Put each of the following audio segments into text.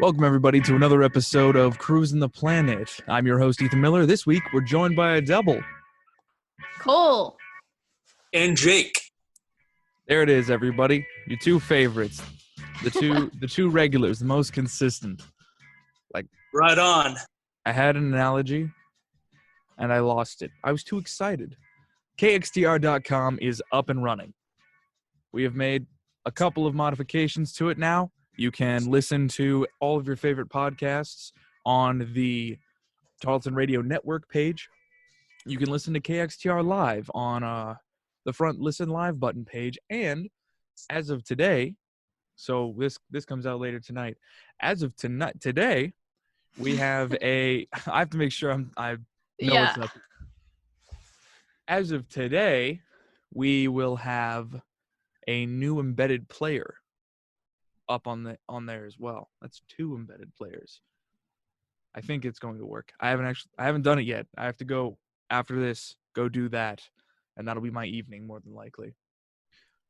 Welcome, everybody, to another episode of Cruisin the Planet. I'm your host, Ethan Miller. This week, we're joined by a double. Cole. And Jake. There it is, everybody. Your two favorites. The two regulars, the most consistent. Right on. I had an analogy, and I lost it. I was too excited. KXTR.com is up and running. We have made a couple of modifications to it now. You can listen to all of your favorite podcasts on the Tarleton Radio Network page. You can listen to KXTR Live on the front Listen Live button page. And as of today, so this comes out later tonight. As of today, we have I have to make sure I know what's up. As of today, we will have a new embedded player up on there as well. That's 2 embedded players. I think it's going to work. I haven't done it yet. I have to go after this, go do that, and that'll be my evening more than likely.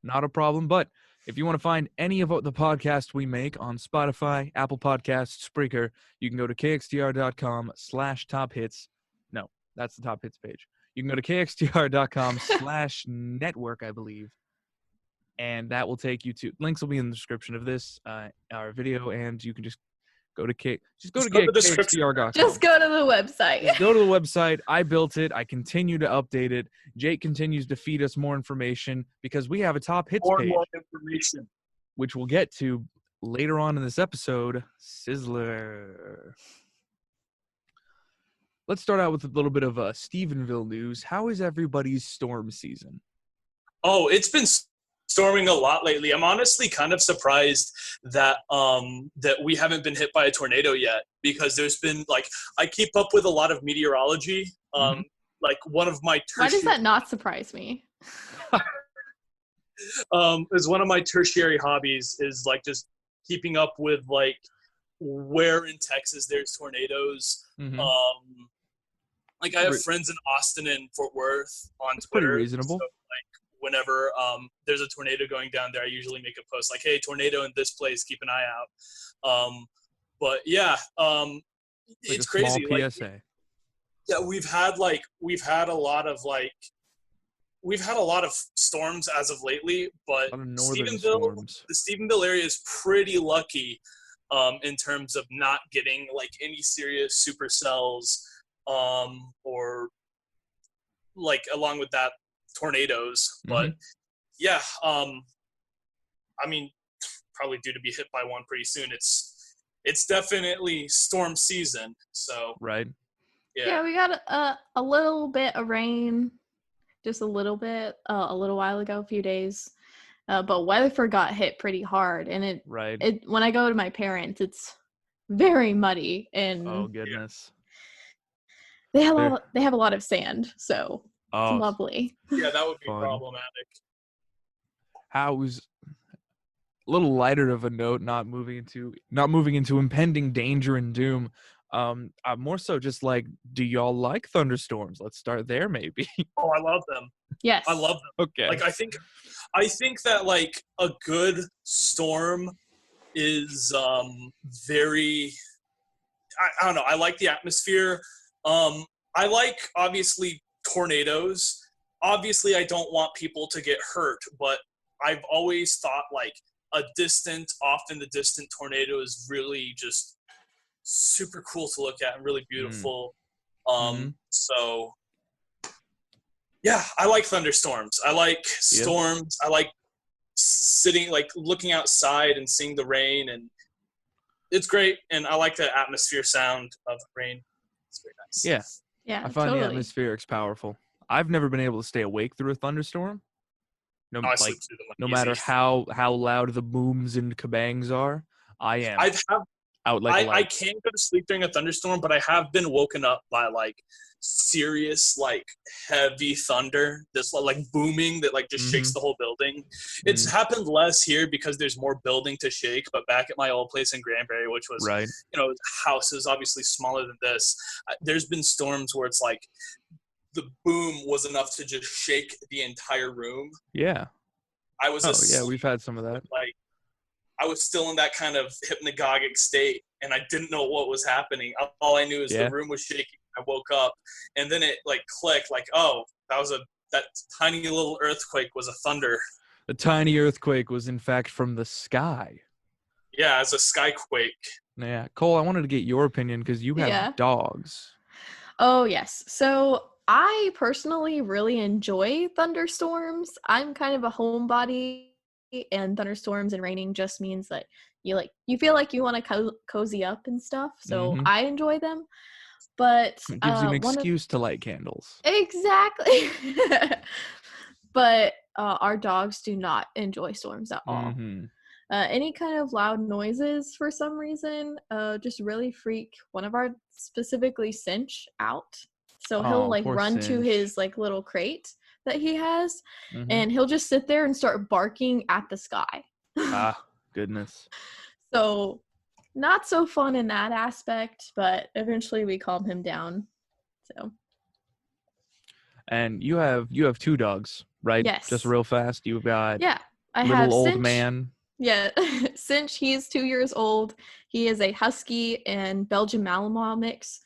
Not a problem, but if you want to find any of the podcasts we make on Spotify, Apple Podcasts, Spreaker, you can go to kxtr.com/top-hits. No, that's the top hits page. You can go to kxtr.com/network, I believe. And that will take you to links will be in the description of this our video, and you can just go to KXTR.com. Just go to the website. Just go to the website. I built it. I continue to update it. Jake continues to feed us more information because we have a top hits page, More information, which we'll get to later on in this episode. Sizzler. Let's start out with a little bit of Stephenville news. How is everybody's storm season? Oh, it's been storming a lot lately. I'm honestly kind of surprised that that we haven't been hit by a tornado yet, because there's been I keep up with a lot of meteorology. Like one of my Why does that not surprise me? Is one of my tertiary hobbies is just keeping up with where in Texas there's tornadoes. I have friends in Austin and Fort Worth on That's Twitter. pretty reasonable. So, whenever there's a tornado going down there, I usually make a post hey, tornado in this place, keep an eye out. But yeah, it's crazy. Small PSA. Yeah, we've had a lot of storms as of lately, but A lot of northern storms. the Stephenville area is pretty lucky in terms of not getting any serious supercells or along with that, tornadoes. But yeah, I mean, probably due to be hit by one pretty soon. It's definitely storm season. So right. Yeah, we got a little bit of rain, just a little bit, a little while ago, a few days. But Weatherford got hit pretty hard, and it when I go to my parents, it's very muddy, and oh goodness, they have a lot of sand, so it's lovely. Yeah, that would be problematic. How's a little lighter of a note, not moving into impending danger and doom. More so just do y'all like thunderstorms? Let's start there, maybe. Oh, I love them. Yes, I love them. Okay. I think that a good storm is very. I don't know. I like the atmosphere. I like, obviously, tornadoes. Obviously, I don't want people to get hurt, but I've always thought often the distant tornado is really just super cool to look at and really beautiful. So yeah, I like thunderstorms. I like storms. I like sitting, looking outside and seeing the rain, and it's great. And I like the atmosphere sound of rain. It's very nice. Yeah, I find the atmospherics powerful. I've never been able to stay awake through a thunderstorm. No, I sleep through them no easy. matter how loud the booms and cabangs are, I am out like a light. I can't go to sleep during a thunderstorm, but I have been woken up by serious heavy thunder, this booming that just shakes the whole building. It's happened less here because there's more building to shake, but back at my old place in Granbury, which was house is obviously smaller than this, there's been storms where it's the boom was enough to just shake the entire room. Yeah. I was we've had some of that. I was still in that kind of hypnagogic state, and I didn't know what was happening. All I knew is the room was shaking. I woke up, and then it like clicked, like, oh, that tiny little earthquake was a thunder. The tiny earthquake was in fact from the sky. Yeah, it's a skyquake. Yeah, Cole, I wanted to get your opinion because you have dogs. Oh yes, so I personally really enjoy thunderstorms. I'm kind of a homebody, and thunderstorms and raining just means that you feel like you want to cozy up and stuff. So I enjoy them. But it gives you an excuse to light candles. Exactly. But our dogs do not enjoy storms at all. Any kind of loud noises for some reason just really freak one of our, specifically Cinch, out. So he'll like run to his like little crate that he has, and he'll just sit there and start barking at the sky. Goodness. So not so fun in that aspect, but eventually we calm him down. So. And you have 2 dogs, right? Yes. Just real fast. You've got I little have old Cinch. man. Yeah, Cinch, he's 2 years old. He is a Husky and Belgian Malinois mix.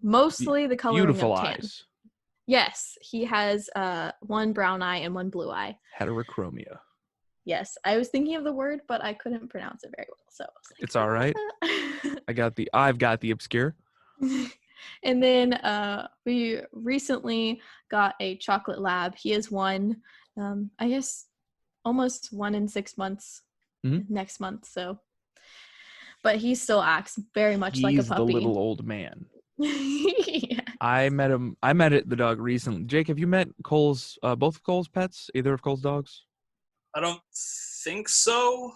Mostly the coloring beautiful of tan. eyes. Yes, he has one brown eye and one blue eye. Heterochromia. Yes, I was thinking of the word, but I couldn't pronounce it very well. So like, it's all right. I've got the obscure. And then we recently got a chocolate lab. He is one, I guess, almost 1 in 6 months next month. So, but he still acts very much like a puppy. He's the little old man. Yes. I met the dog recently. Jake, have you met Cole's both of Cole's pets? Either of Cole's dogs? I don't think so.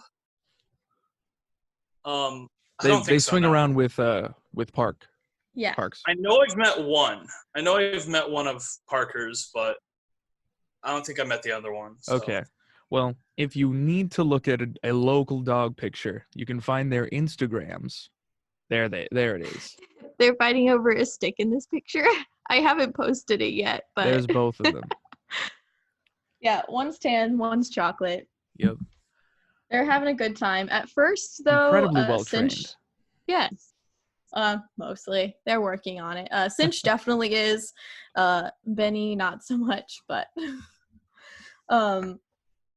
They swing around with Park. Yeah. Parks. I know I've met one. I know I've met one of Parker's, but I don't think I met the other one. So. Okay. Well, if you need to look at a local dog picture, you can find their Instagrams. There it is. They're fighting over a stick in this picture. I haven't posted it yet, but there's both of them. Yeah, one's tan, one's chocolate. Yep. They're having a good time. At first, though, incredibly well trained. Yes. Mostly. They're working on it. Cinch definitely is. Benny, not so much, but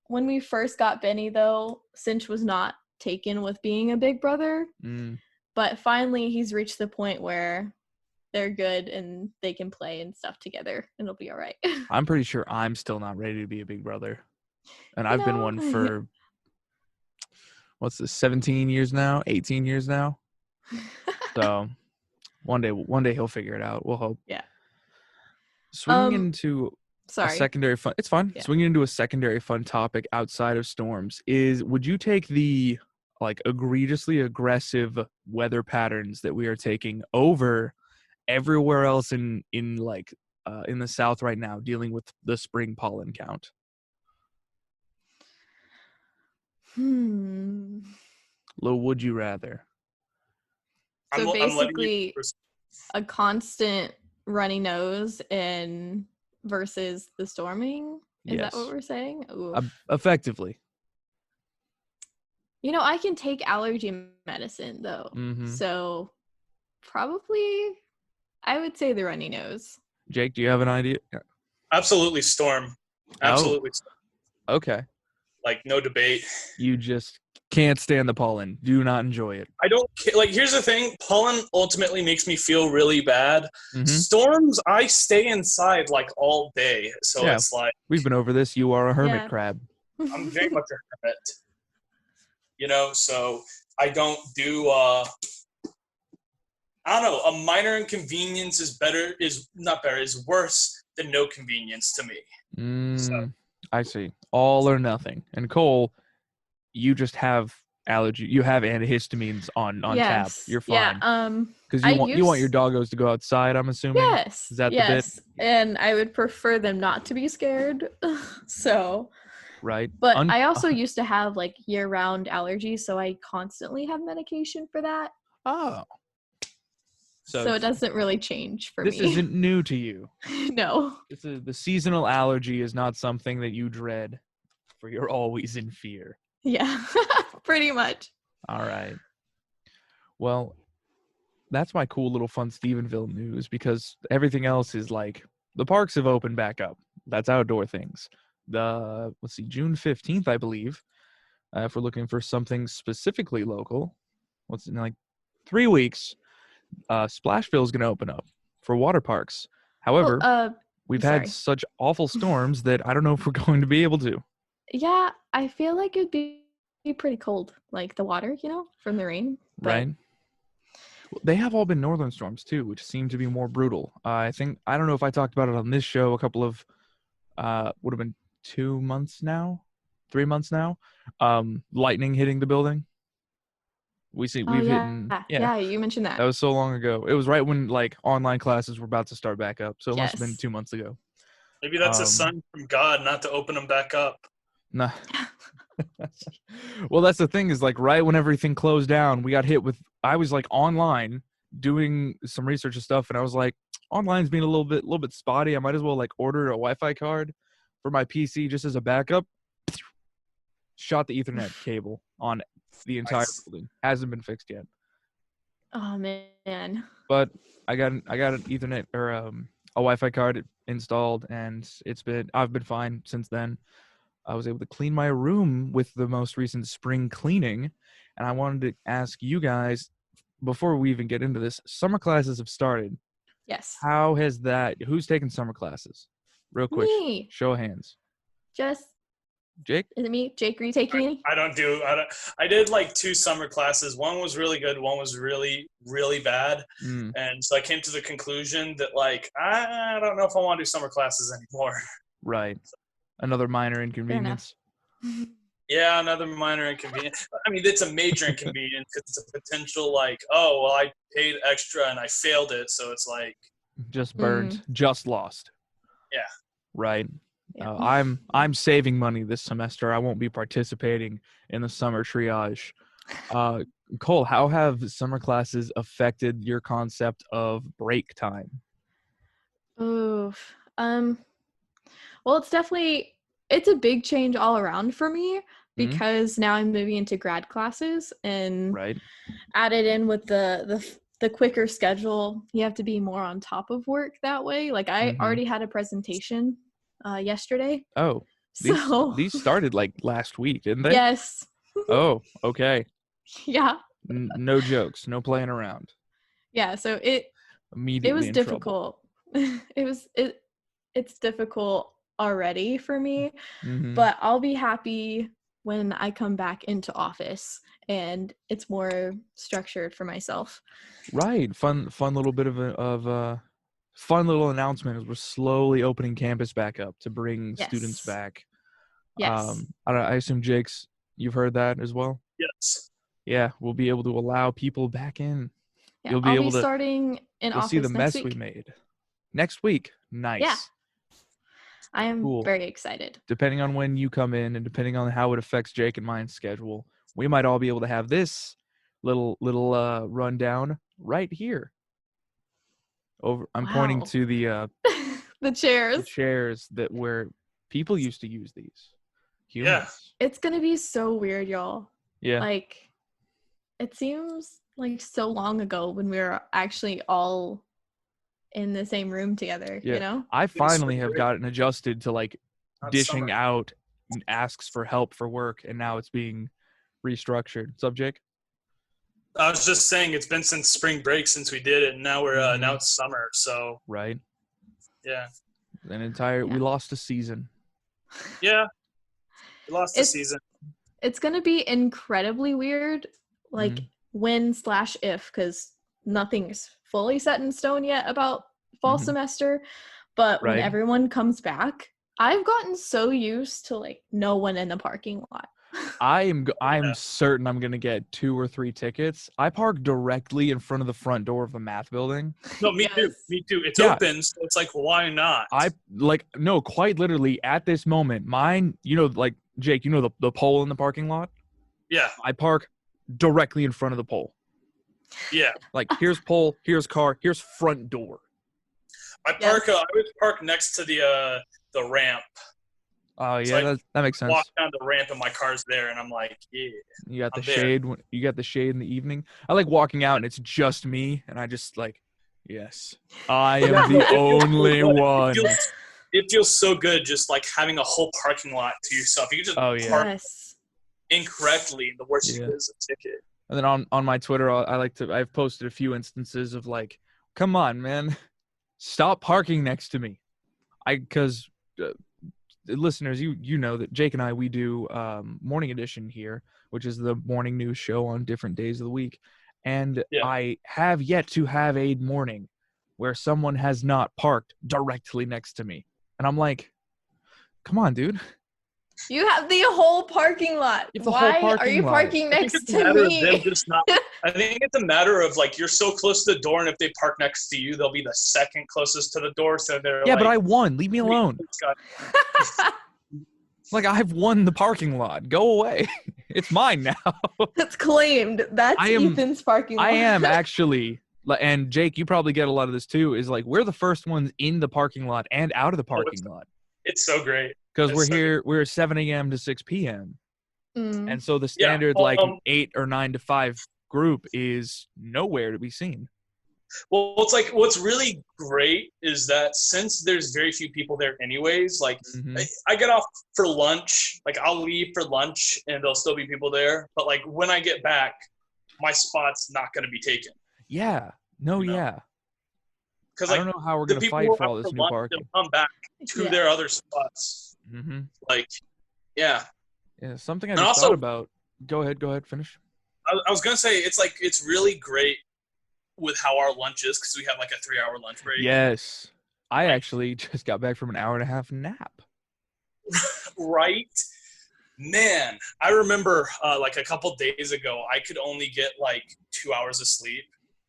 when we first got Benny, though, Cinch was not taken with being a big brother. But finally, he's reached the point where they're good and they can play and stuff together, and it'll be all right. I'm pretty sure I'm still not ready to be a big brother. And I've been one for, 17 years now? 18 years now? So one day he'll figure it out. We'll hope. Yeah. Swinging into a secondary fun. It's fun. Yeah. Swinging into a secondary fun topic outside of storms is: would you take the egregiously aggressive weather patterns that we are taking over everywhere else in the South right now, dealing with the spring pollen count? Lo, would you rather? So basically, a constant runny nose versus the storming? Is that what we're saying? Effectively. I can take allergy medicine, though. So probably I would say the runny nose. Jake, do you have an idea? Absolutely storm. Absolutely storm. Okay. No debate. You just can't stand the pollen. Do not enjoy it. I don't here's the thing. Pollen ultimately makes me feel really bad. Storms, I stay inside all day. So it's we've been over this. You are a hermit crab. I'm very much a hermit. So I don't do I don't know, a minor inconvenience is worse than no convenience to me. So. I see. All or nothing. And Cole, you just have allergy. You have antihistamines on tap. You're fine. Yeah. Because you want your doggos to go outside, I'm assuming? Yes. Is that the bit? And I would prefer them not to be scared. So. Right. But I also used to have year-round allergies, so I constantly have medication for that. Oh. So it doesn't really change for me. This isn't new to you. No. The seasonal allergy is not something that you dread, for you're always in fear. Yeah. pretty much. All right. Well, that's my cool little fun Stephenville news, because everything else is like the parks have opened back up. That's outdoor things. Let's see, June 15th, I believe. If we're looking for something specifically local, what's in like 3 weeks, Splashville is going to open up for water parks. However, we've had such awful storms that I don't know if we're going to be able to. Yeah, I feel like it'd be pretty cold, like the water, from the rain. Right. They have all been northern storms too, which seem to be more brutal. I don't know if I talked about it on this show a couple of, would have been 2 months now, 3 months now. Lightning hitting the building. We've hit. Yeah, you mentioned that. That was so long ago. It was right when like online classes were about to start back up. So it must have been 2 months ago. Maybe that's a sign from God not to open them back up. Nah. Well, that's the thing, is like right when everything closed down, we got hit with, I was like online doing some research and stuff, and I was like, online's being a little bit spotty. I might as well like order a Wi-Fi card for my PC just as a backup. Shot the Ethernet cable on the entire building. Hasn't been fixed yet. Oh man. But I got an Ethernet or a Wi-Fi card installed, and I've been fine since then. I was able to clean my room with the most recent spring cleaning, and I wanted to ask you guys, before we even get into this, summer classes have started. Yes. How has that? Who's taking summer classes? Real quick. Me. Show of hands. Just. Jake? Is it me? Jake, are you taking any? I did like 2 summer classes. One was really good. One was really, really bad. And so I came to the conclusion that like, I don't know if I want to do summer classes anymore. Right. Another minor inconvenience. Yeah, another minor inconvenience. I mean, it's a major inconvenience because it's a potential like, oh, well, I paid extra and I failed it. So it's like. Just burned. Just lost. Yeah. Right. Yeah. I'm saving money this semester. I won't be participating in the summer triage. Cole, how have summer classes affected your concept of break time? Oof. Well, it's a big change all around for me, because now I'm moving into grad classes, and added in with the quicker schedule, you have to be more on top of work that way. Like I already had a presentation yesterday. Oh, these started like last week, didn't they? Yes. Oh, okay. Yeah. No jokes, no playing around. Yeah, so it was difficult. It's difficult already for me, but I'll be happy when I come back into office and it's more structured for myself. Right. Fun little bit of fun little announcement as we're slowly opening campus back up to bring students back. Yes. I assume you've heard that as well? Yes. Yeah, we'll be able to allow people back in. Yeah, I'll be starting in office. You'll see the mess week. we made. Next week. Nice. Yeah. I am very excited. Depending on when you come in and depending on how it affects Jake and mine's schedule, we might all be able to have this little rundown right here. I'm pointing to the the chairs. The chairs where people used to use these. Humans. Yeah. It's going to be so weird, y'all. Yeah. Like, it seems like so long ago when we were actually all in the same room together, you know? I finally have gotten adjusted to like dishing out asks for help for work, and now it's being restructured. What's up, Jake? I was just saying it's been since spring break since we did it, and now we're now it's summer, so right. Yeah. We lost a season. Yeah. We lost a season. It's gonna be incredibly weird, like when/if, because nothing's fully set in stone yet about fall semester, but when everyone comes back, I've gotten so used to like no one in the parking lot. I'm certain I'm gonna get 2 or 3 tickets. I park directly in front of the front door of the math building. No, me too. Me too. It's open, so it's like, why not? No, quite literally at this moment, mine. Like Jake, the pole in the parking lot. Yeah. I park directly in front of the pole. Yeah. Like here's pole, here's car, here's front door. I always park next to the ramp. Oh So yeah, that makes sense. walk down the ramp and my car's there, and I'm like, yeah. You got the I'm there. shade. You got the shade in the evening. I like walking out and it's just me, and I just like, yes, I am the only one. It feels so good just like having a whole parking lot to yourself. You can just park incorrectly, and the worst you get is a ticket. And then on my Twitter, I've posted a few instances of like, come on, man, stop parking next to me. Because listeners, you know that Jake and I, we do Morning Edition here, which is the morning news show on different days of the week. And I have yet to have a morning where someone has not parked directly next to me. And I'm like, come on, dude. You have the whole parking lot. Why are you parking next to me? I think it's a matter of like, you're so close to the door, and if they park next to you, they'll be the second closest to the door. So they're but I won. Leave me alone. Like, I've won the parking lot. Go away. It's mine now. It's claimed. That's Ethan's parking lot. I am actually. And Jake, you probably get a lot of this too, is like, we're the first ones in the parking lot and out of the parking lot. It's so great. Because we're 7 a.m. to 6 p.m. And so the standard 8 or 9 to 5 group is nowhere to be seen. Well, it's like, what's really great is that since there's very few people there anyways, like I get off for lunch, like I'll leave for lunch and there'll still be people there. But like when I get back, my spot's not going to be taken. Yeah. Yeah. Because I don't know how we're going to fight for all this new parking. Come back to their other spots. Like, yeah. Something I just thought about. Go ahead, finish. I was going to say, it's really great with how our lunch is, because we have like a 3-hour lunch break. Yes. I actually just got back from an 1.5-hour nap. Right? Man, I remember like a couple days ago, I could only get like 2 hours of sleep.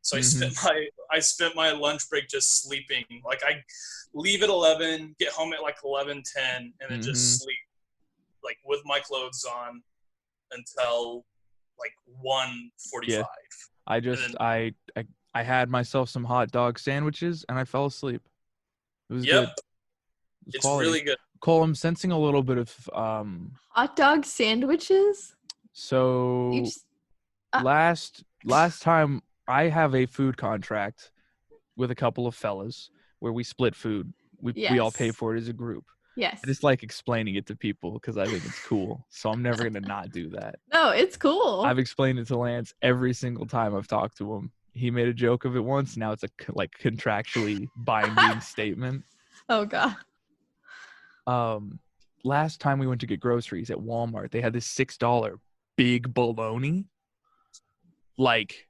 So I spent my lunch break just sleeping. Like I leave at 11, get home at like 11:10, and then just sleep, like with my clothes on, until like 1:45. Yeah. I had myself some hot dog sandwiches and I fell asleep. It was good. It's really good. Cole, I'm sensing a little bit of hot dog sandwiches. So last time, I have a food contract with a couple of fellas where we split food. We all pay for it as a group. Yes. I just like explaining it to people because I think it's cool. So I'm never going to not do that. No, it's cool. I've explained it to Lance every single time I've talked to him. He made a joke of it once. Now it's a contractually binding statement. Oh, God. Last time we went to get groceries at Walmart, they had this $6 Big Baloney. Like,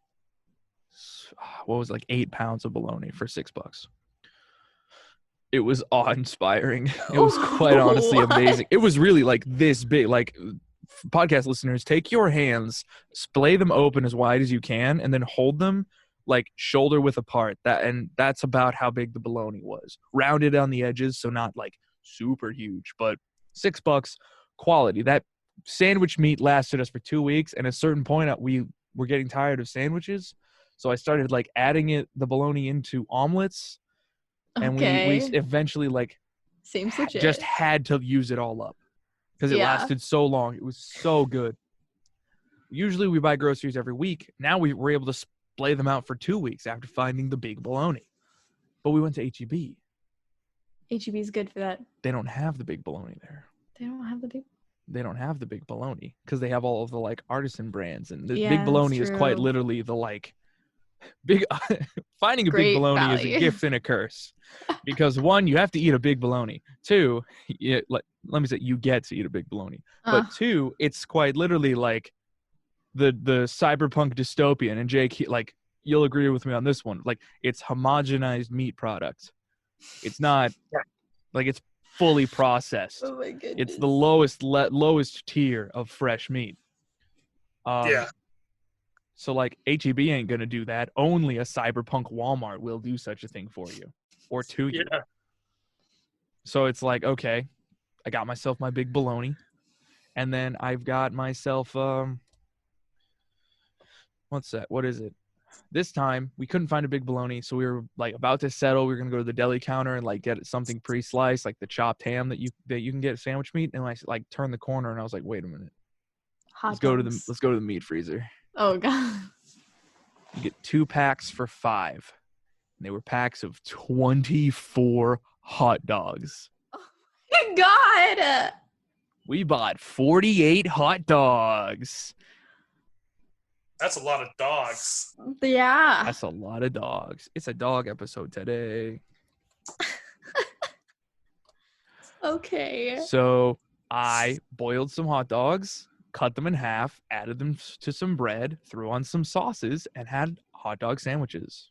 what was it, like 8 pounds of bologna for $6. It was awe-inspiring. It was quite honestly amazing. It was really like this big. Like, podcast listeners, take your hands, splay them open as wide as you can, and then hold them like shoulder width apart. That's about how big the bologna was. Rounded on the edges, so not like super huge, but $6, quality. That sandwich meat lasted us for 2 weeks, and at a certain point, we were getting tired of sandwiches, so I started like adding the bologna into omelets. And we eventually seems legit. Just had to use it all up because it lasted so long. It was so good. Usually we buy groceries every week. Now we were able to splay them out for 2 weeks after finding the Big Baloney. But we went to H-E-B. H-E-B is good for that. They don't have the Big Baloney there. They don't have the Big Baloney because they have all of the like artisan brands, and the Big Baloney is quite literally the like big. Finding a Big Baloney is a gift and a curse because 1, you have to eat a Big Baloney. 2, let me say you get to eat a Big Baloney, but 2, it's quite literally like the cyberpunk dystopian. And Jake, you'll agree with me on this one. Like, it's homogenized meat product. It's not like it's fully processed. Oh my goodness. It's the lowest tier of fresh meat. So, like, H-E-B ain't going to do that. Only a cyberpunk Walmart will do such a thing for you or to you. Yeah. So it's like, okay, I got myself my Big Baloney. And then I've got myself, what's that? What is it? This time we couldn't find a Big Balogne, so we were like about to settle. We were gonna go to the deli counter and like get something pre-sliced, like the chopped ham that you can get sandwich meat. And I like turned the corner and I was like, wait a minute, let's go to the meat freezer. Oh god. You get 2 packs for $5. And they were packs of 24 hot dogs. Oh my god. We bought 48 hot dogs. That's a lot of dogs. Yeah. That's a lot of dogs. It's a dog episode today. Okay. So I boiled some hot dogs, cut them in half, added them to some bread, threw on some sauces, and had hot dog sandwiches.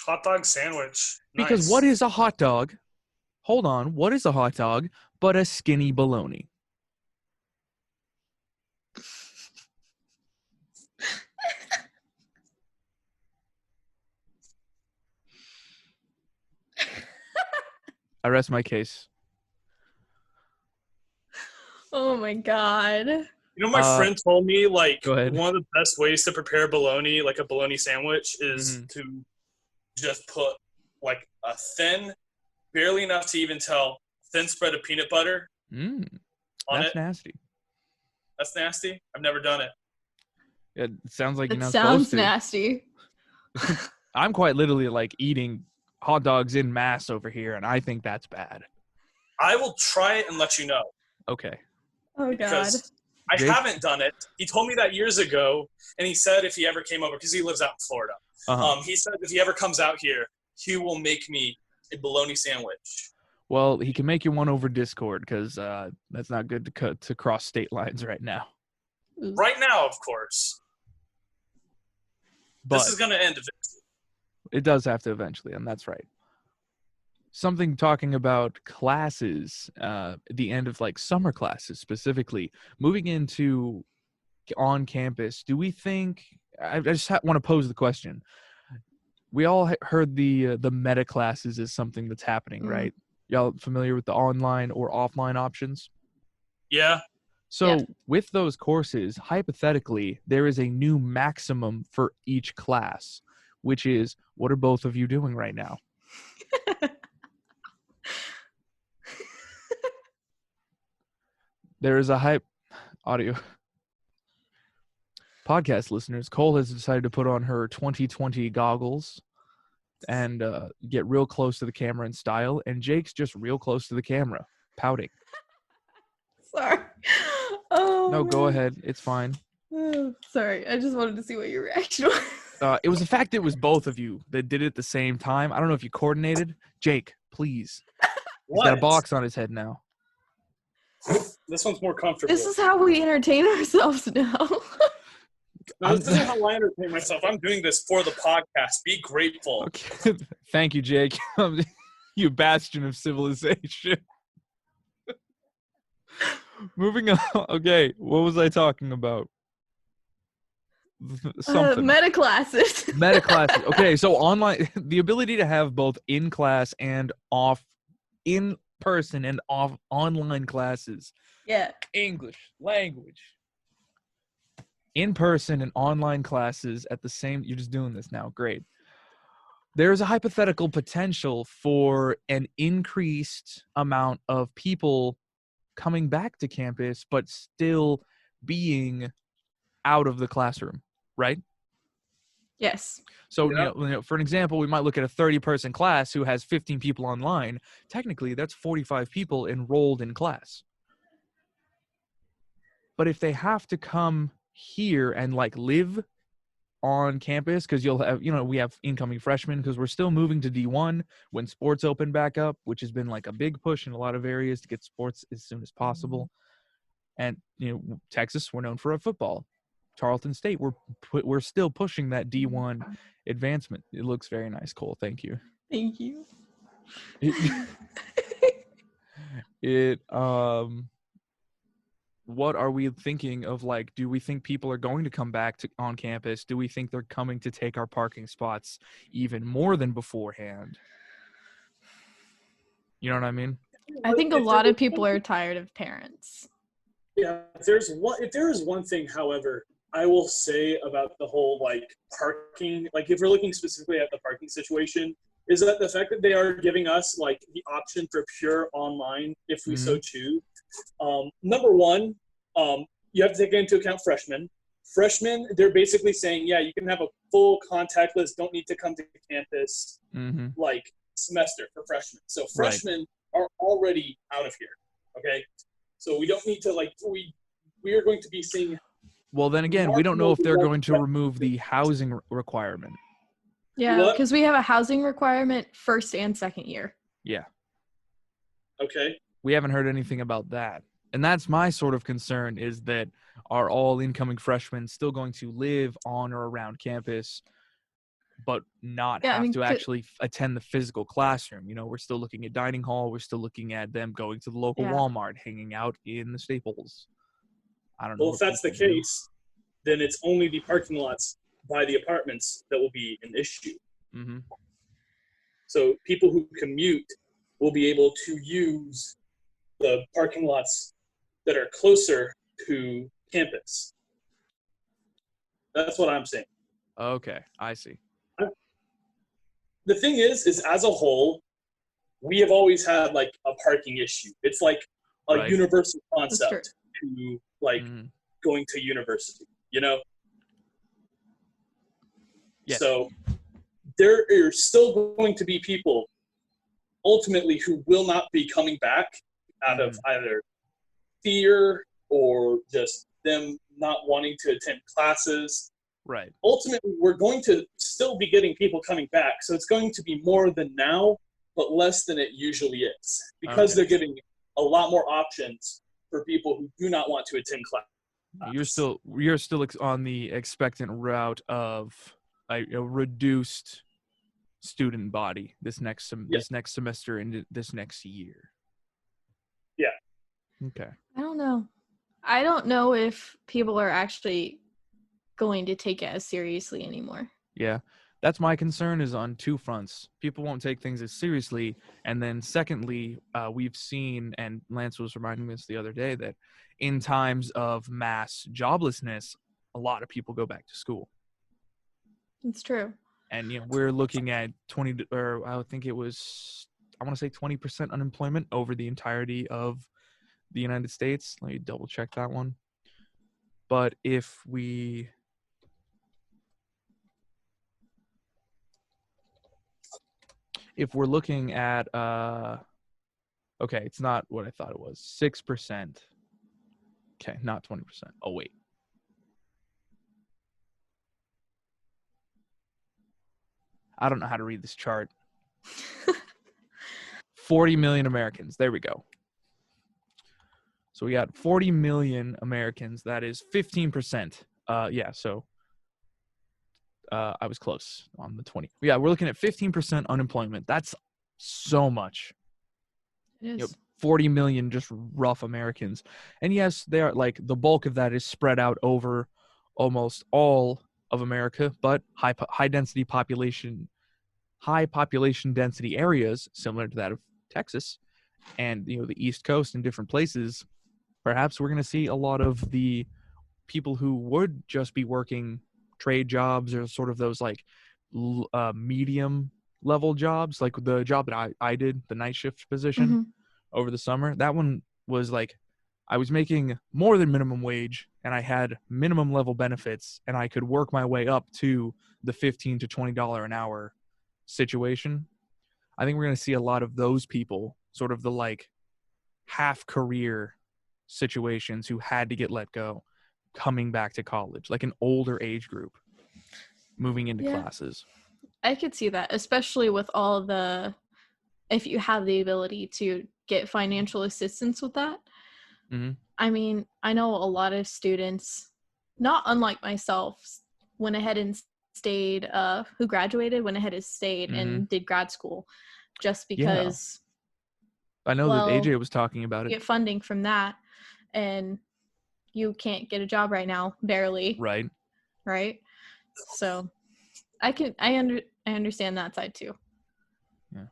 Hot dog sandwich. Because Nice. what is a hot dog? Hold on. What is a hot dog but a skinny bologna? I rest my case. Oh my god. You know, my friend told me, like, Go ahead. one of the best ways to prepare bologna, like a bologna sandwich, is to just put, like, a thin, barely enough to even tell, thin spread of peanut butter on That's it. nasty. That's nasty? I've never done it. It sounds like you're It not sounds supposed to. nasty. I'm quite literally like eating hot dogs in mass over here, and I think that's bad. I will try it and let you know. Okay. Oh god. Because I haven't done it. He told me that years ago, and he said if he ever came over, because he lives out in Florida, he said if he ever comes out here, he will make me a bologna sandwich. Well, he can make you one over Discord, because that's not good to cross state lines right now. Right now, of course. But this is going to end eventually. It does have to eventually, and that's right. Something talking about classes, the end of like summer classes specifically, moving into on campus. Do we think? I just want to pose the question. We all heard the meta classes is something that's happening, right? Y'all familiar with the online or offline options? Yeah. So with those courses, hypothetically, there is a new maximum for each class, which is, what are both of you doing right now? There is a audio podcast listeners. Cole has decided to put on her 2020 goggles and get real close to the camera in style, and Jake's just real close to the camera, pouting. Sorry. Oh, no, man. Go ahead. It's fine. Sorry, I just wanted to see what your reaction was. It was the fact that it was both of you that did it at the same time. I don't know if you coordinated. Jake, please. He's got a box on his head now. This one's more comfortable. This is how we entertain ourselves now. No, this isn't how I entertain myself. I'm doing this for the podcast. Be grateful. Okay. Thank you, Jake. You bastion of civilization. Moving on. Okay, what was I talking about? Something. Meta classes. Meta classes. Okay, so online, the ability to have both in-class and in-person and online classes. Yeah. English, language. In-person and online classes at the same, you're just doing this now, great. There's a hypothetical potential for an increased amount of people coming back to campus, but still being out of the classroom, right? Yes. So, you know, for an example, we might look at a 30-person class who has 15 people online. Technically, that's 45 people enrolled in class. But if they have to come here and like live on campus, because you'll have, you know, we have incoming freshmen because we're still moving to D1 when sports open back up, which has been like a big push in a lot of areas to get sports as soon as possible. And, you know, Texas, we're known for our football. Tarleton State, we're still pushing that D1 advancement. It looks very nice, Cole. Thank you. Thank you. What are we thinking of? Like, do we think people are going to come back on campus? Do we think they're coming to take our parking spots even more than beforehand? You know what I mean? I think a lot of people are tired of parents. Yeah, if there is one thing, however, I will say about the whole like parking, like if we're looking specifically at the parking situation, is that the fact that they are giving us like the option for pure online if we so choose. Number one, you have to take into account freshmen. Freshmen, they're basically saying, yeah, you can have a full contactless, don't need to come to campus, like semester for freshmen. So freshmen are already out of here. Okay, so we don't need to like we are going to be seeing. Well, then again, we don't know if they're going to remove the housing requirement. Yeah, because we have a housing requirement first and second year. Yeah. Okay. We haven't heard anything about that. And that's my sort of concern, is that are all incoming freshmen still going to live on or around campus, but not have to actually attend the physical classroom? You know, we're still looking at dining hall. We're still looking at them going to the local Walmart, hanging out in the Staples. I don't know. Well, if that's the case, then it's only the parking lots by the apartments that will be an issue. So people who commute will be able to use the parking lots that are closer to campus. That's what I'm saying. Okay, I see. The thing is as a whole, we have always had like a parking issue. It's like a universal concept to like going to university, you know? Yes. So there are still going to be people ultimately who will not be coming back out of either fear or just them not wanting to attend classes. Right. Ultimately, we're going to still be getting people coming back. So it's going to be more than now, but less than it usually is, because they're giving a lot more options for people who do not want to attend class. You're still on the expectant route of a reduced student body this next semester and this next year. Yeah. Okay. I don't know if people are actually going to take it as seriously anymore. Yeah. That's my concern, is on two fronts. People won't take things as seriously. And then secondly, we've seen, and Lance was reminding us the other day, that in times of mass joblessness, a lot of people go back to school. It's true. And we're looking at 20 unemployment over the entirety of the United States. Let me double check that one. But if we're looking at it's not what I thought it was. 6%. Okay, not 20%. Oh wait. I don't know how to read this chart. 40 million Americans. There we go. So we got 40 million Americans. That is 15%. So I was close on the 20. Yeah, we're looking at 15% unemployment. That's so much. It is. 40 million just rough Americans. And yes, they are, like, the bulk of that is spread out over almost all of America, but high population density areas similar to that of Texas and the East Coast and different places, perhaps we're going to see a lot of the people who would just be working trade jobs or sort of those like medium level jobs, like the job that I did, the night shift position over the summer. That one was like, I was making more than minimum wage and I had minimum level benefits and I could work my way up to the $15 to $20 an hour situation. I think we're going to see a lot of those people, sort of the like half career situations who had to get let go, coming back to college, like an older age group moving into classes. I could see that, especially with all if you have the ability to get financial assistance with that. I mean, I know a lot of students, not unlike myself, went ahead and stayed, who graduated, went ahead and stayed and did grad school just because. Yeah. I know that AJ was talking about it. Get funding from that, and you can't get a job right now, barely. Right. So I understand that side too. Yeah.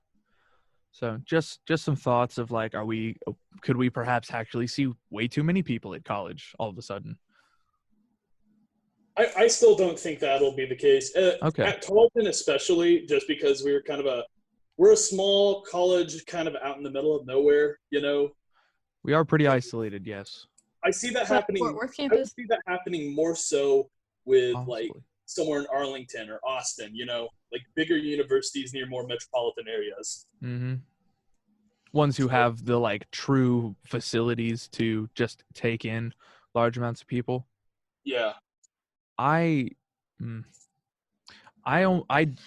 So just some thoughts of like, could we perhaps actually see way too many people at college all of a sudden? I still don't think that'll be the case. Okay. At Tarleton especially, just because we're a small college kind of out in the middle of nowhere, We are pretty isolated, yes. I see that happening. Fort Worth I campus? would see that happening more so with Possibly. like somewhere in Arlington or Austin, like bigger universities near more metropolitan areas. Mm-hmm. Ones who have the like true facilities to just take in large amounts of people. Yeah. The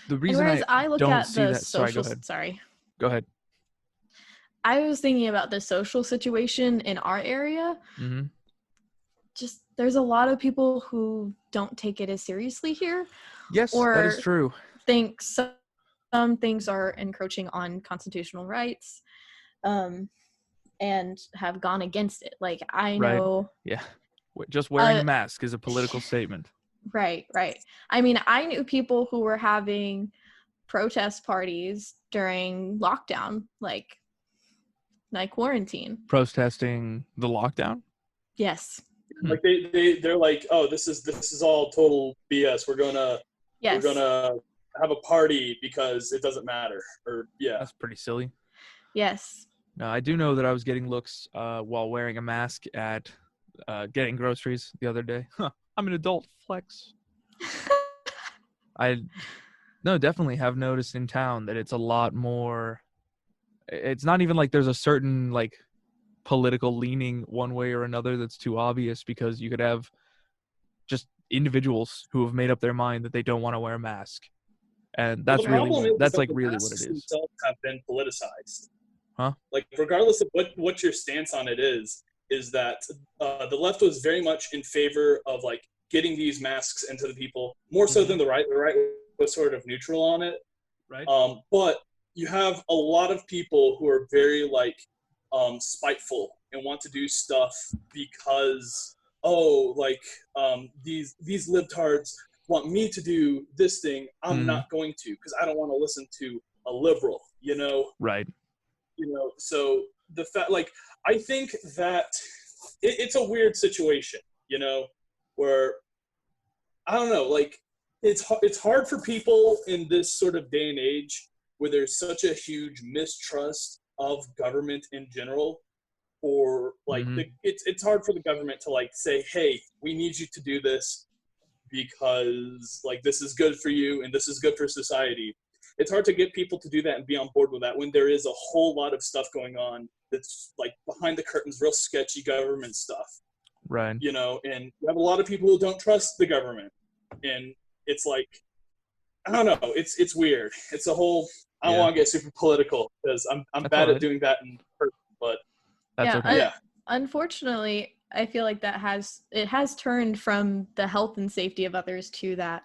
reason I look don't at see the that. Sorry, go social. ahead. Sorry. Go ahead. I was thinking about the social situation in our area. Mm-hmm. Just there's a lot of people who don't take it as seriously here. Yes, that is true. Think some things are encroaching on constitutional rights, and have gone against it. Like I know. Yeah. Just wearing a mask is a political statement. Right. I mean, I knew people who were having protest parties during lockdown, like quarantine. Protesting the lockdown? Yes. Like they're like, oh, this is all total BS. We're gonna have a party because it doesn't matter. Or yeah. That's pretty silly. Yes. No, I do know that I was getting looks while wearing a mask at getting groceries the other day. I'm an adult, flex. Definitely have noticed in town that it's a lot more. It's not even like there's a certain like political leaning one way or another that's too obvious, because you could have just individuals who have made up their mind that they don't want to wear a mask, and that's really what it is. Themselves have been politicized. Huh? Like regardless of what your stance on it is that the left was very much in favor of like getting these masks into the people more so than the right. The right was sort of neutral on it. Right. But you have a lot of people who are very like spiteful and want to do stuff because these libtards want me to do this thing. I'm not going to, because I don't want to listen to a liberal. Right. So the fact, like, I think that it's a weird situation, where I don't know, like it's hard for people in this sort of day and age where there's such a huge mistrust of government in general, or like it's hard for the government to like say, hey, we need you to do this because like this is good for you and this is good for society. It's hard to get people to do that and be on board with that when there is a whole lot of stuff going on that's like behind the curtains, real sketchy government stuff. Right. And you have a lot of people who don't trust the government, and it's like, I don't know, it's weird. It's a whole, I don't want to get super political because I'm bad at doing that in person, but that's okay. Unfortunately, I feel like it has turned from the health and safety of others to that.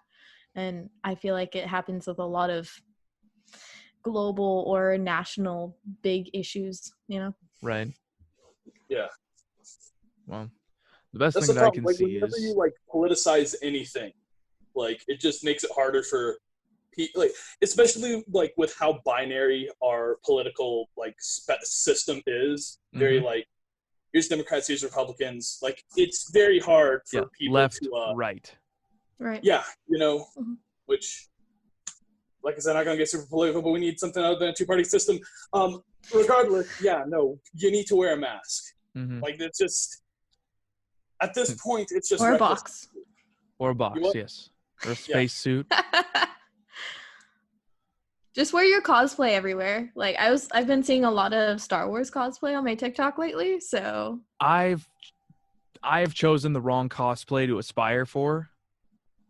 And I feel like it happens with a lot of global or national big issues, Right. Yeah. Well, the best thing that I can see whenever is you like politicize anything, like it just makes it harder for people, like especially like with how binary our political like system is. Very like, here's Democrats, here's Republicans. Like it's very hard for people left, to right. Yeah, which, like I said, I'm not gonna get super political, but we need something other than a two-party system. Regardless, you need to wear a mask. Like it's just, at this point, it's just or a box. Or a box, yes. Or a space suit. Just wear your cosplay everywhere. Like I've been seeing a lot of Star Wars cosplay on my TikTok lately, so I've chosen the wrong cosplay to aspire for.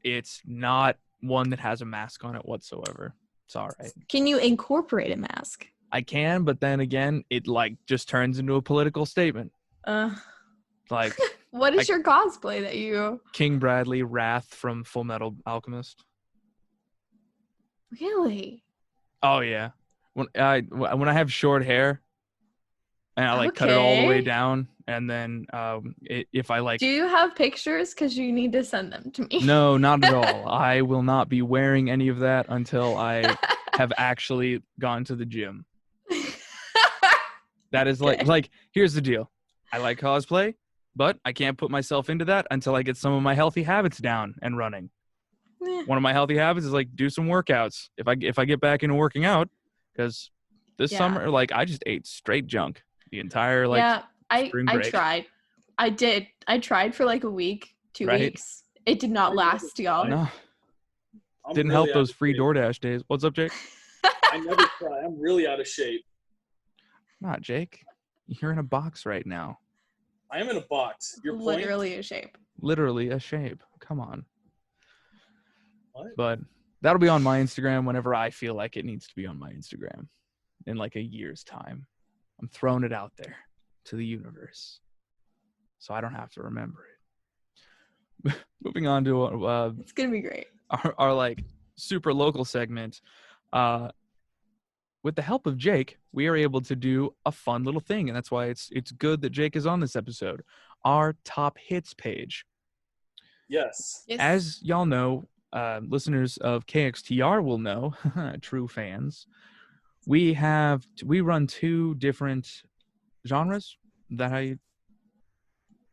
It's not one that has a mask on it whatsoever. It's all right. Can you incorporate a mask? I can, but then again, it like just turns into a political statement. Like, what is your cosplay that you? King Bradley Wrath from Full Metal Alchemist. Really? Oh yeah. When I have short hair, and I like cut it all the way down, and then if I like. Do you have pictures? Because you need to send them to me. No, not at all. I will not be wearing any of that until I have actually gone to the gym. That is like here's the deal. I like cosplay. But I can't put myself into that until I get some of my healthy habits down and running. One of my healthy habits is like do some workouts. If I get back into working out, because this summer, like I just ate straight junk the entire spring break. I tried for like a week, 2 weeks. It did not last, y'all. No. Didn't help those free DoorDash days. What's up, Jake? I never try. I'm really out of shape. Not Jake. You're in a box right now. I am in a box. Your point? Literally a shape. Literally a shape. Come on. What? But that'll be on my Instagram whenever I feel like it needs to be on my Instagram in like a year's time. I'm throwing it out there to the universe so I don't have to remember it. Moving on to it's gonna be great. Our like super local segment. With the help of Jake, we are able to do a fun little thing, and that's why it's good that Jake is on this episode. Our top hits page. Yes. As y'all know, listeners of KXTR will know, true fans, we run 2 different genres. Is that how you?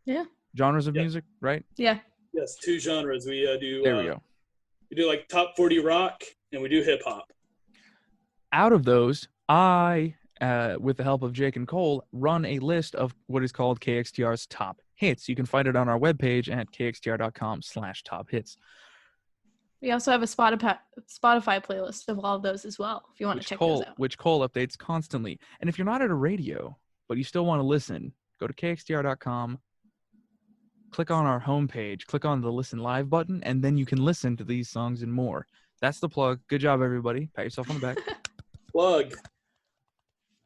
Yeah. Genres of music, right? Yeah. Yes, 2 genres. We do. There we go. We do like top 40 rock, and we do hip hop. Out of those, I, with the help of Jake and Cole, run a list of what is called KXTR's top hits. You can find it on our webpage at kxtr.com/top hits. We also have a Spotify playlist of all of those as well, if you want to check those out. Which Cole updates constantly. And if you're not at a radio, but you still want to listen, go to kxtr.com, click on our homepage, click on the Listen Live button, and then you can listen to these songs and more. That's the plug. Good job, everybody. Pat yourself on the back. Plug.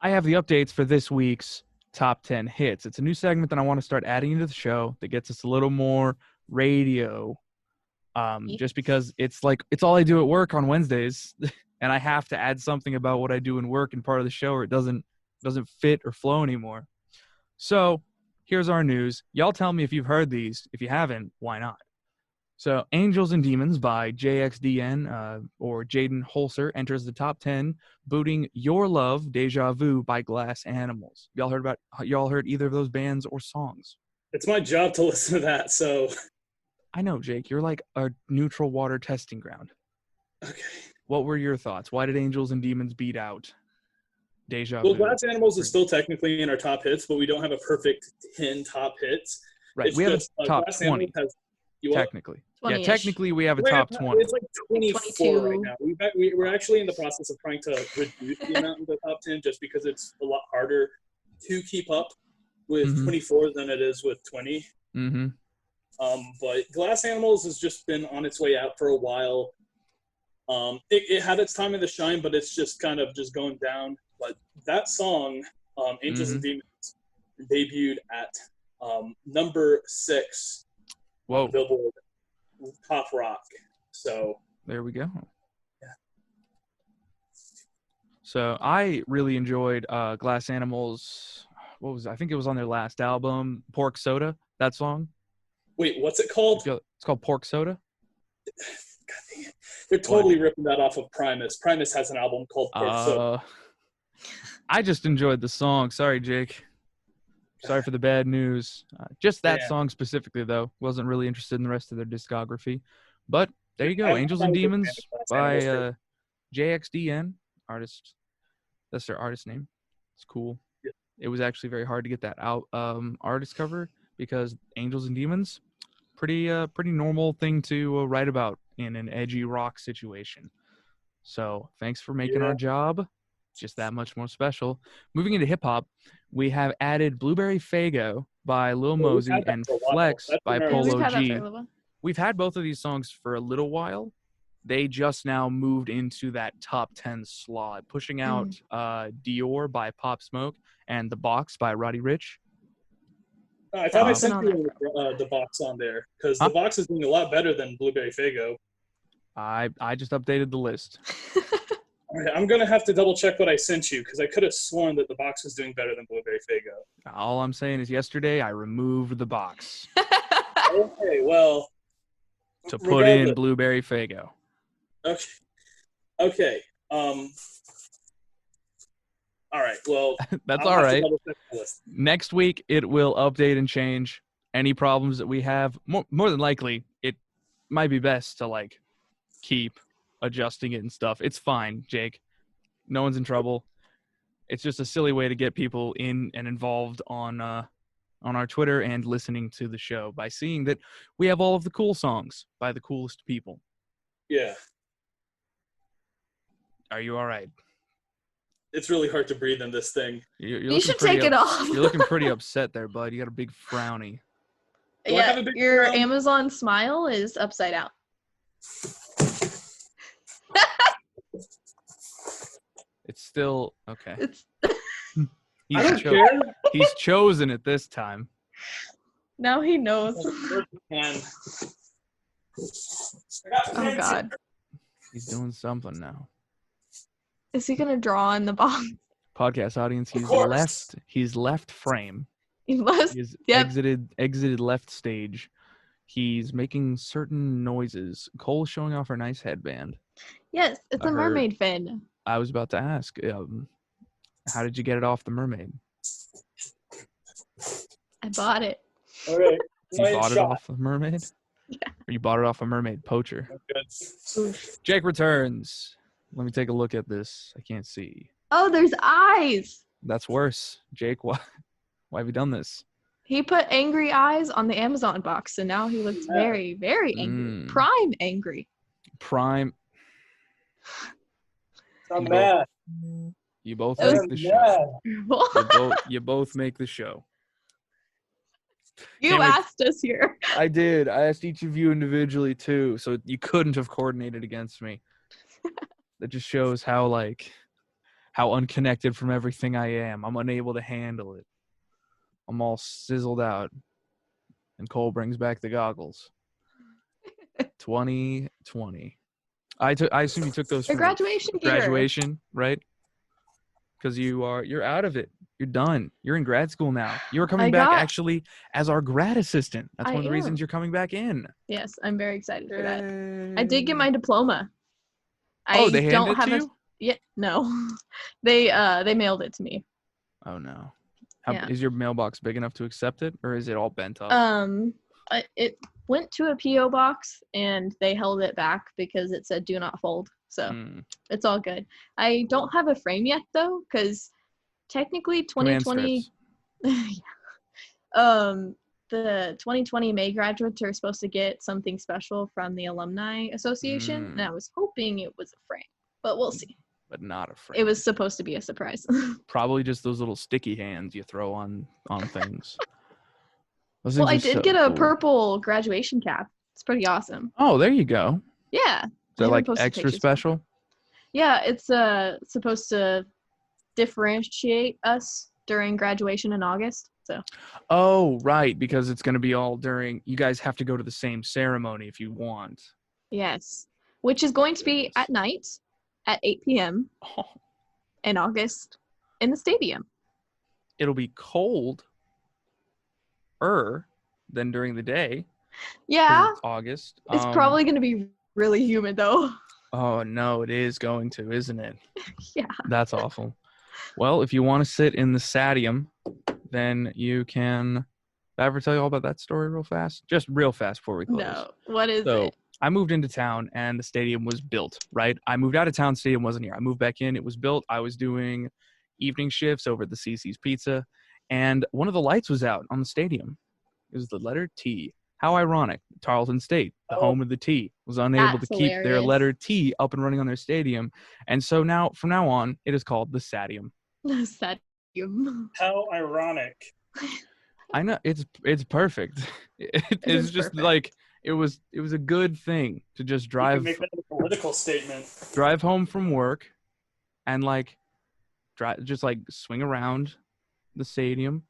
I have the updates for this week's top 10 hits. It's a new segment that I want to start adding into the show that gets us a little more radio. Just because it's all I do at work on Wednesdays, and I have to add something about what I do in work and part of the show, or it doesn't fit or flow anymore. So here's our news. Y'all tell me if you've heard these. If you haven't, why not? So Angels and Demons by JXDN or Jaden Holzer enters the top 10, booting Your Love, Deja Vu by Glass Animals. Y'all heard either of those bands or songs? It's my job to listen to that, so. I know, Jake. You're like a neutral water testing ground. Okay. What were your thoughts? Why did Angels and Demons beat out Deja Vu? Well, Glass Animals is still technically in our top hits, but we don't have a perfect 10 top hits. Right. It's we have just, a top Glass 20. Technically. 20-ish. Yeah, technically we have a top 20. It's like 24 right now. We're actually in the process of trying to reduce the amount in the top 10 just because it's a lot harder to keep up with 24 than it is with 20. Mm-hmm. But Glass Animals has just been on its way out for a while. It had its time in the shine, but it's just kind of just going down. But that song, Angels and Demons, debuted at number 6 Whoa. on Billboard Pop Rock. So there we go. Yeah. So I really enjoyed Glass Animals. I think it was on their last album, Pork Soda, that song. Wait, what's it called? It's called Pork Soda. God dang it. They're totally ripping that off of Primus. Primus has an album called Pork Soda. I just enjoyed the song. Sorry, Jake. Sorry for the bad news. Just that song specifically, though. Wasn't really interested in the rest of their discography. But there you go. Angels and Demons by JXDN. Artist. That's their artist name. It's cool. Yeah. It was actually very hard to get that out artist cover because Angels and Demons, pretty normal thing to write about in an edgy rock situation. So thanks for making our job just that much more special. Moving into hip hop, we have added Blueberry Faygo by Lil Mosey and Flex by Polo G. We've had both of these songs for a little while. They just now moved into that top 10 slot, pushing out Dior by Pop Smoke and The Box by Roddy Ricch. I thought I sent you the box on there because the box is doing a lot better than Blueberry Faygo. I just updated the list. All right, I'm going to have to double check what I sent you because I could have sworn that the box was doing better than Blueberry Faygo. All I'm saying is yesterday I removed the box. Okay, well. To put in Blueberry Faygo. Okay. All right, well. That's all right. Next week it will update and change. any problems that we have, more than likely, it might be best to like keep adjusting it and stuff. It's fine, Jake. No one's in trouble. It's just a silly way to get people in and involved on our Twitter and listening to the show by seeing that we have all of the cool songs by the coolest people. Yeah. Are you all right? It's really hard to breathe in this thing. You should take it off. You're looking pretty upset there, bud. You got a big frowny. Yeah, your Amazon smile is upside down. It's still okay. I don't care. He's chosen it this time. Now he knows. Oh God. He's doing something now. Is he gonna draw in the box? Podcast audience, he's left frame. He's exited left stage. He's making certain noises. Cole's showing off her nice headband. Yes, it's a mermaid fin. I was about to ask, how did you get it off the mermaid? I bought it. All right. You bought it off a mermaid? Yeah. Or you bought it off a mermaid poacher? Good. Jake returns. Let me take a look at this. I can't see. Oh, there's eyes. That's worse. Jake, why have you done this? He put angry eyes on the Amazon box, so now he looks very, very angry. Prime angry. Prime. I'm mad. You both make the show. You both make the show. You asked us here. I did. I asked each of you individually too, so you couldn't have coordinated against me. That just shows how unconnected from everything I am. I'm unable to handle it. I'm all sizzled out. And Cole brings back the goggles. 2020. I assume you took those for graduation gear. Right? Because you're out of it. You're done. You're in grad school now. You are coming back actually as our grad assistant. That's one of the reasons you're coming back in. Yes, I'm very excited for that. I did get my diploma. They handed it to you? Yeah, no. They mailed it to me. Oh no. Is your mailbox big enough to accept it, or is it all bent up? It went to a PO box and they held it back because it said "do not fold." So it's all good. I don't have a frame yet though, because technically 2020. The 2020 May graduates are supposed to get something special from the Alumni Association, and I was hoping it was a frame, but we'll see. But not a frame. It was supposed to be a surprise. Probably just those little sticky hands you throw on things. Well, I did get a purple graduation cap. It's pretty awesome. Oh, there you go. Yeah. Is that like extra special? Yeah, it's supposed to differentiate us during graduation in August. So. Oh, right, because it's going to be all during. You guys have to go to the same ceremony if you want. Yes, which is going to be at night at 8 p.m. In August in the stadium. It'll be colder than during the day. Yeah. It's August. It's probably going to be really humid though. Oh no, it is going to, isn't it? Yeah. That's awful. Well, if you want to sit in the stadium, then you can. Did I ever tell you all about that story real fast? Just real fast before we close. No. What is it? I moved into town and the stadium was built, right? I moved out of town, stadium wasn't here. I moved back in, it was built. I was doing evening shifts over at the CC's Pizza, and one of the lights was out on the stadium. It was the letter T. How ironic. Tarleton State, the home of the T, was unable to keep their letter T up and running on their stadium. And so now, from now on, it is called the Stadium. The Stadium. How ironic. I know, it's perfect. It's just perfect. Like, it was a good thing to just drive. You can make that a political statement. Drive home from work and just swing around the stadium.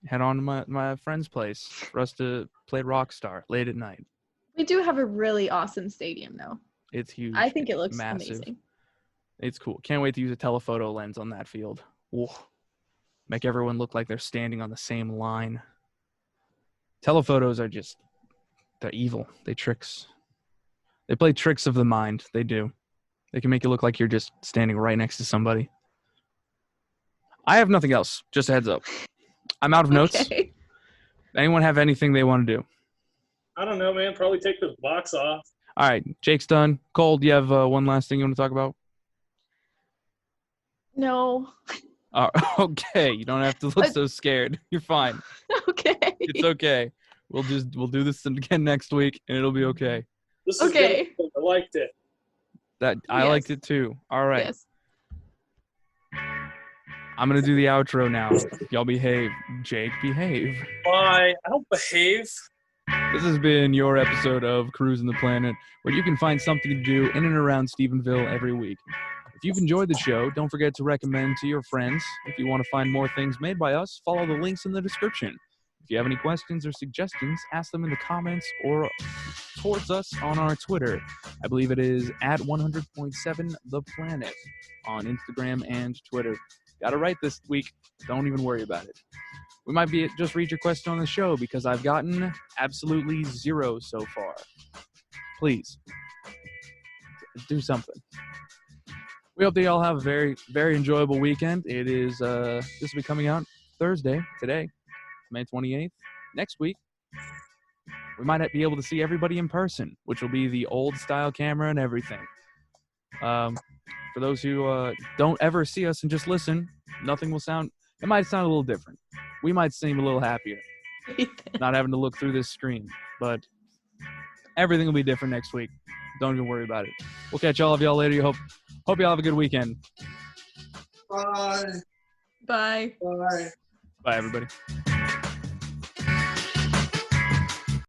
Head on to my friend's place for us to play Rockstar late at night. We do have a really awesome stadium, though. It's huge. I think it looks massive. Amazing. It's cool. Can't wait to use a telephoto lens on that field. Whoa. Make everyone look like they're standing on the same line. Telephotos are they're evil. They play tricks of the mind. They do. They can make you look like you're just standing right next to somebody. I have nothing else. Just a heads up. I'm out of notes. Anyone have anything they want to do? I don't know, man. Probably take the box off. All right. Jake's done. Cole, do you have one last thing you want to talk about? No. Okay. You don't have to look so scared. You're fine. Okay. It's okay. We'll do this again next week, and it'll be okay. This is okay. Good. I liked it. I liked it too. All right. Yes. I'm going to do the outro now. Y'all behave. Jake, behave. Bye. I don't behave. This has been your episode of Cruisin the Planet, where you can find something to do in and around Stephenville every week. If you've enjoyed the show, don't forget to recommend to your friends. If you want to find more things made by us, follow the links in the description. If you have any questions or suggestions, ask them in the comments or towards us on our Twitter. I believe it is at 100.7 The Planet on Instagram and Twitter. Got it right this week. Don't even worry about it. We might just read your question on the show because I've gotten absolutely 0 so far. Please, do something. We hope that y'all have a very, very enjoyable weekend. It is, this will be coming out Thursday, today, May 28th. Next week, we might be able to see everybody in person, which will be the old style camera and everything. For those who don't ever see us and just listen, it might sound a little different. We might seem a little happier not having to look through this screen, but everything will be different next week. Don't even worry about it. We'll catch all of y'all later. Hope y'all have a good weekend. Bye. Bye. Bye. Bye, everybody.